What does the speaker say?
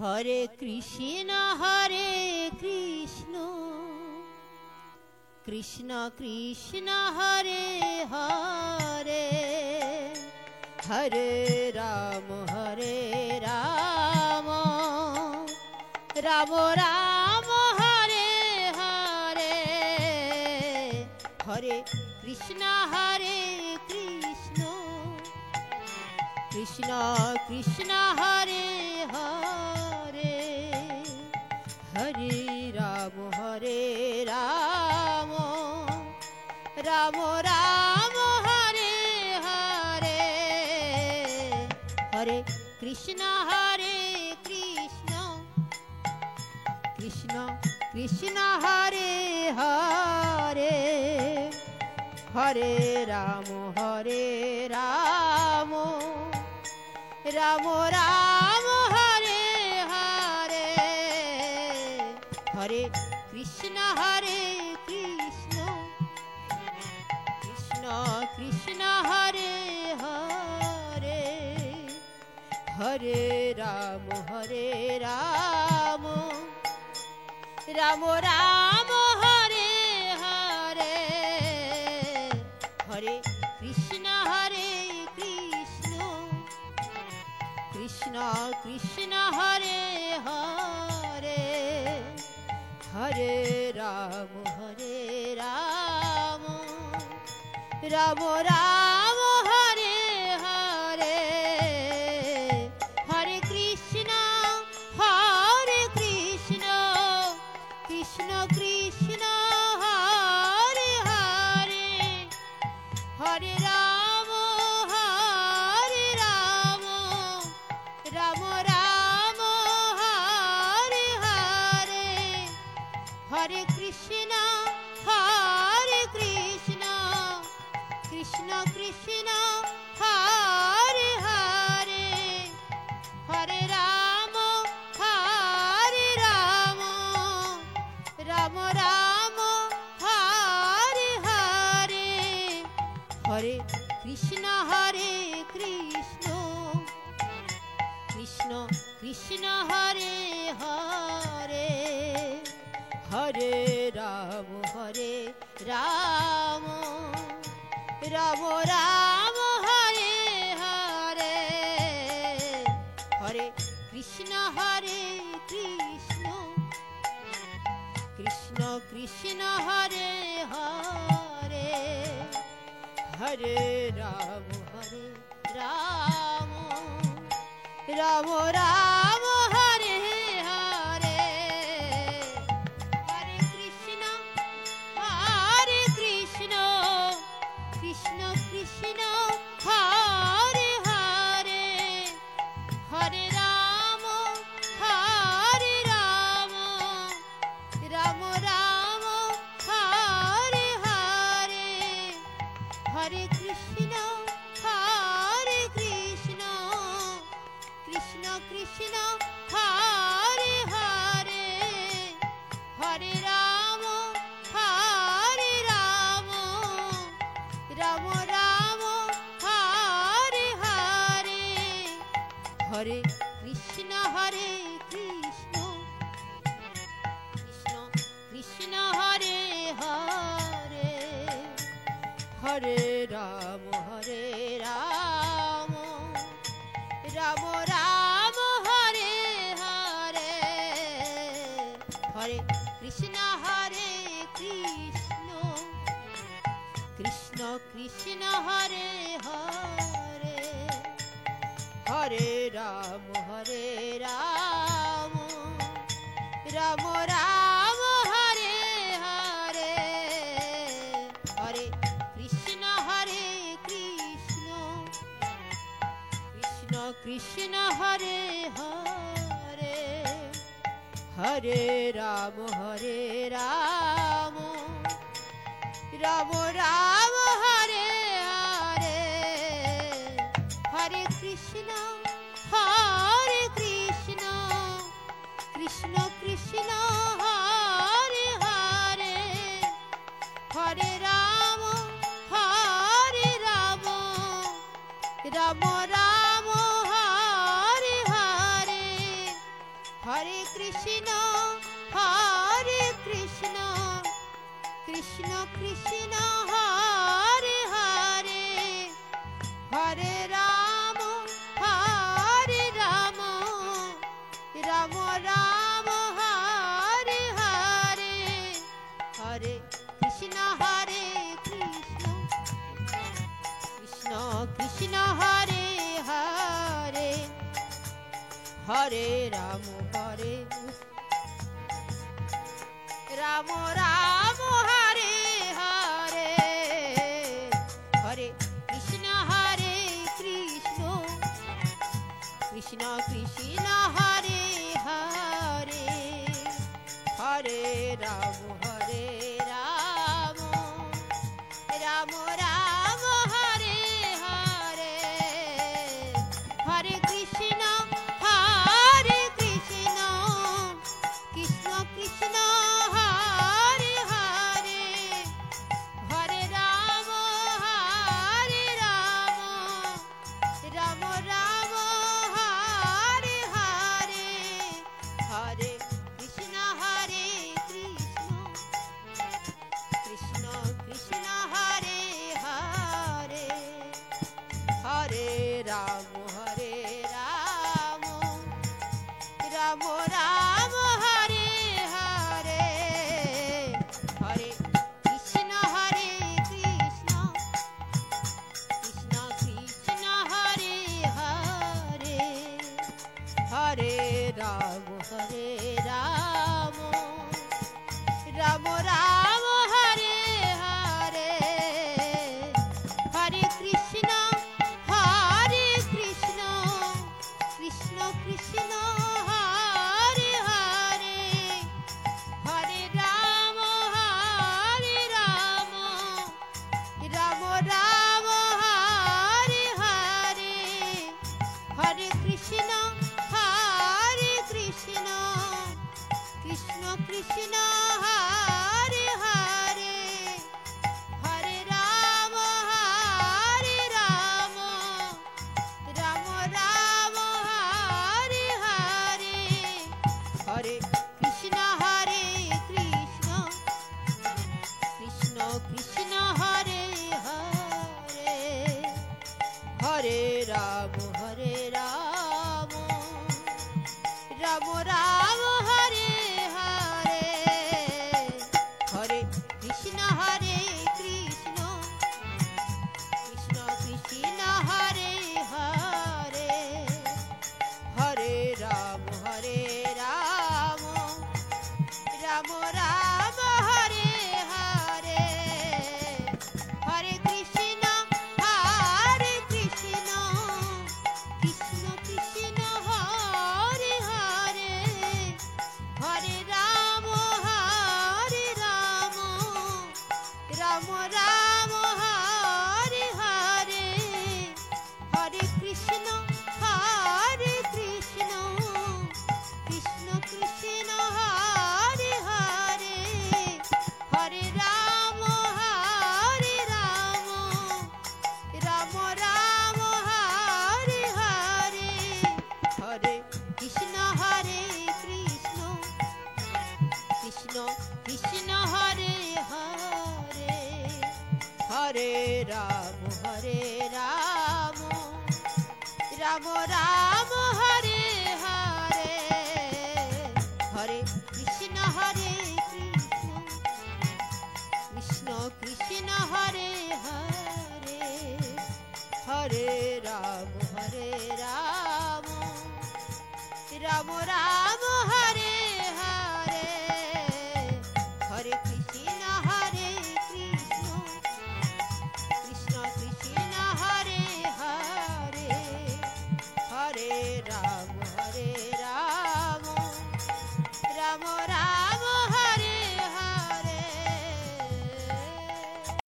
Hare Krishna Krishna Krishna Hare Hare, Hare Ram Ram Ram Hare Hare, Hare Krishna Krishna Krishna Hare Hare, Hare Ram Ram Ram Hare Hare, Hare Krishna Krishna Krishna Hare Hare, Hare Ram Ram Ram Hare Hare, Hare Krishna Krishna Krishna Hare Hare, Hare Ram Ram Ram Hare Hare, Hare Krishna Krishna Krishna Hare Hare, Hare Ram Ram Ram Hare Hare, Hare Krishna Krishna Krishna Hare Hare, Hare Ram Ram Ram Hare Hare, Hare Krishna Krishna Krishna Hare Hare, Hare Ram Ram Ram Hare Hare, Hare Krishna Krishna Krishna Hare Hare, Hare Ram Ram Ram Hare Hare, Hare Krishna Krishna Krishna Hare Hare, Hare Ram Ram Ram Hare Hare, Hare Krishna Krishna Krishna Hare Hare, Hare Ram Ram Ram Hare Hare, Hare Krishna Krishna Krishna Hare Hare, Hare Ram Ram Ram Hare Hare, Hare Krishna Krishna Krishna Hare Hare, Hare Ram Ram Ram Hare Hare, Hare Krishna Krishna Krishna Hare Hare, Hare Ram Ram Ram Hare Hare, Hare Krishna Krishna Krishna Hare Hare, Hare Ram Ram Ram Hare Hare, Hare Krishna Krishna Krishna Hare Hare, Hare Ram Ram Ram Hare Hare, Krishna Hare Krishna Krishna Krishna Hare Hare Hare Ram Ram Ram Hare Hare Hare Krishna Krishna Krishna Hare Hare Hare Ram Ram Ram Hare Hare Hare Krishna Krishna Krishna Krishna Hare Hare Hare Ram Ram Ram Ram Hare Hare Hare Krishna Krishna Krishna Hare Hare Hare Ram Ram Ram Hare Hare Hare Krishna Krishna Krishna Hare Hare Hare Ram Ram Ram Ram Hare Hare Hare Krishna Krishna Krishna Hare Hare Hare Ram Ram Ram Ram Hare Hare Hare Krishna Krishna Krishna Hare Hare Hare Ram Ram Ram Hare Hare Hare Krishna Krishna Krishna Hare Hare Hare Ram Ram Ram Hare Hare Hare Krishna Krishna Krishna Hare Hare Hare Ram Ram Ram Hare Hare Hare Krishna Krishna Krishna Hare Hare Hare Ram Ram Ram Hare Hare Hare Krishna Krishna Krishna Hare Hare Hare Ram Ram Ram Hare Hare Hare Krishna Krishna Krishna Hare Hare Hare Ram Ram Ram Hare Hare Hare Krishna Krishna Krishna Hare Hare Hare Ram Ram Ram Hare Hare Hare Krishna Krishna Krishna Hare Hare Hare Ram Ram Ram